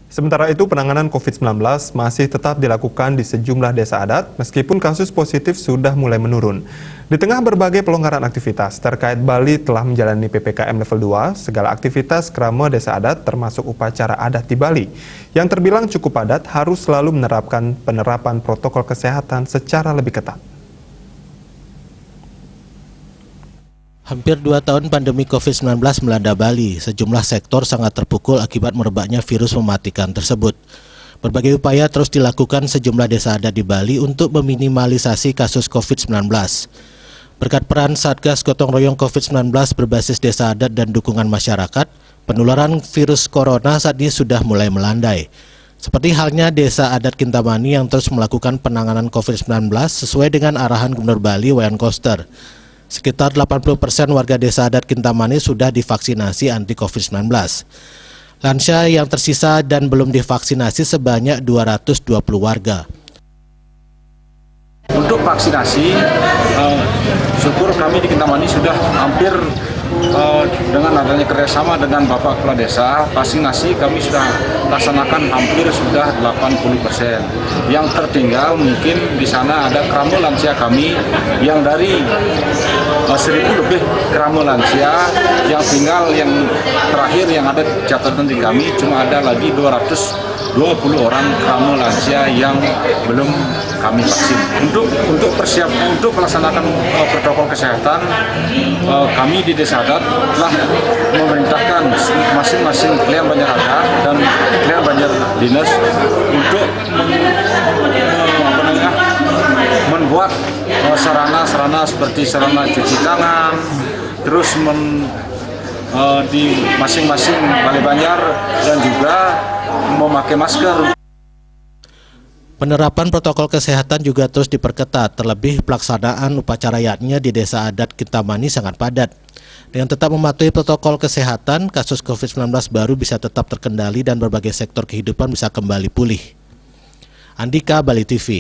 Sementara itu, penanganan COVID-19 masih tetap dilakukan di sejumlah desa adat meskipun kasus positif sudah mulai menurun. Di tengah berbagai pelonggaran aktivitas terkait Bali telah menjalani PPKM level 2, segala aktivitas krama desa adat termasuk upacara adat di Bali yang terbilang cukup padat harus selalu menerapkan penerapan protokol kesehatan secara lebih ketat. Hampir 2 tahun pandemi COVID-19 melanda Bali, sejumlah sektor sangat terpukul akibat merebaknya virus mematikan tersebut. Berbagai upaya terus dilakukan sejumlah desa adat di Bali untuk meminimalisasi kasus COVID-19. Berkat peran Satgas Gotong Royong COVID-19 berbasis desa adat dan dukungan masyarakat, penularan virus corona saat ini sudah mulai melandai. Seperti halnya desa adat Kintamani yang terus melakukan penanganan COVID-19 sesuai dengan arahan Gubernur Bali Wayan Koster. Sekitar 80% warga desa adat Kintamani sudah divaksinasi anti COVID-19. Lansia yang tersisa dan belum divaksinasi sebanyak 220 warga. Untuk vaksinasi, syukur kami di Kintamani sudah hampir dengan adanya kerjasama dengan Bapak Kepala Desa, vaksinasi kami sudah laksanakan hampir sudah 80%. Yang tertinggal mungkin di sana ada kramo lansia kami yang dari 1.000 lebih kramo lansia yang tinggal, yang terakhir yang ada catatan di kami cuma ada lagi 220 orang kramo lansia yang belum kami vaksin. Untuk persiapan untuk melaksanakan protokol kesehatan, kami di desa adat telah memerintahkan masing-masing klien banjar adat dan klien banjar dinas untuk membuat sarana-sarana seperti sarana cuci tangan, terus di masing-masing balai banjar dan juga memakai masker. Penerapan protokol kesehatan juga terus diperketat, terlebih pelaksanaan upacara yatnya di desa adat Kintamani sangat padat. Dengan tetap mematuhi protokol kesehatan, kasus COVID-19 baru bisa tetap terkendali dan berbagai sektor kehidupan bisa kembali pulih. Andika, Bali TV.